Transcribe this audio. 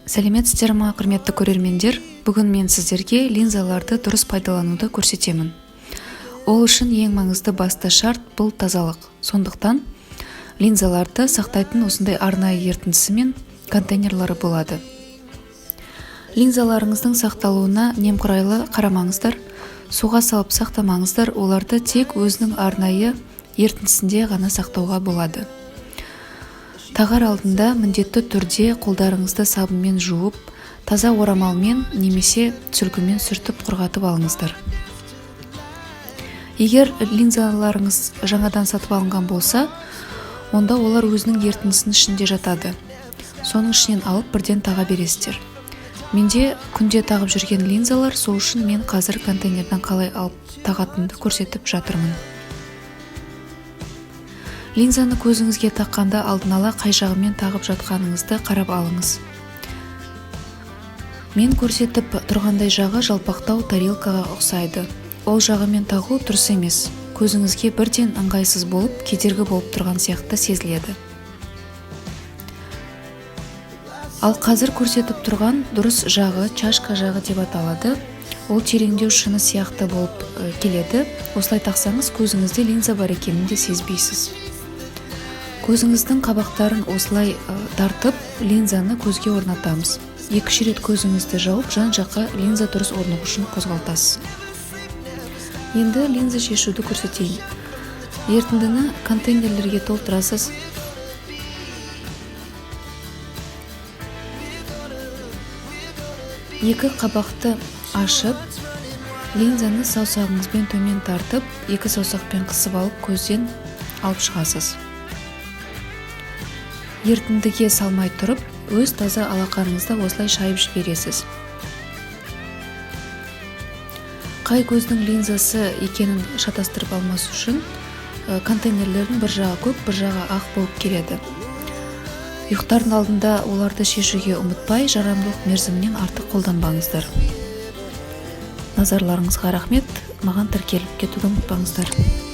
Сәлеметсіздер ме, құрметті көрермендер? Бүгін мен сіздерге линзаларды дұрыс пайдалануды көрсетемін. Ол үшін ең маңызды басты шарт бұл тазалық. Сондықтан линзаларды сақтайтын осындай арнайы ерітіндісі мен контейнерлары болады. Линзаларыңыздың сақталуына немқұрайлы қарамаңыздар, суға салып сақтамаңыздар, оларды тек өзінің арнайы ерітіндісінде ғана сақтауға болады. Тағар алдында міндетті түрде қолдарыңызды сабынмен жуып, таза орамалмен немесе сүлгімен сүртіп құрғатып алыңыздар. Егер линзаларыңыз жаңадан сатып алынған болса, онда олар өзінің ерітіндісінің ішінде жатады. Соның ішінен алып бірден таға бересіздер. Менде күнде тағып жүрген линзалар, сол үшін мен қазір контейнерден қалай алып тағатынымды көрсетіп жатырмын. Линзаны көзіңізге таққанда алдын ала қай жағымен тағып жатқаныңызды қарап алыңыз. Мен көрсетіп тұрғандай жағы жалпақтау тарелкаға ұқсайды. Ол жағымен тағу дұрыс емес. Көзіңізге бірден ыңғайсыз болып, кедергі болып тұрған сияқты сезіледі. Ал қазір көрсетіп тұрған дұрыс жағы чашка жағы деп аталады. Ол тереңдеу шыны сияқты болып келеді. Осылай тақсаңыз, көзіңізде линза бар екенін де сезбейсіз. Көзіңіздің қабақтарын осылай тартып, линзаны көзге орнатамыз. 2 рет көзіңізді жауып, жан-жаққа линза дұрыс орнығу үшін қозғалтасыз. Енді линза шешуді көрсетейін. Ерітіндіні контейнерлерге толтырасыз. Екі қабақты ашып, линзаны саусағыңызбен төмен тартып, 2 саусақпен қысып алып, көзден алып шығасыз. Ерітіндіге салмай тұрып, өз таза алақаныңызда осылай шайып жібересіз. Қай көздің линзасы екенін шатастырып алмас үшін контейнерлердің бір жағы көк, бір жағы ақ болып келеді. Ұйықтардың алдында оларды шешуге ұмытпай, жарамдылық мерзімінен артық қолданбаңыздар. Назарларыңызға рахмет, маған тіркеліп кетуді ұмытпаңыздар.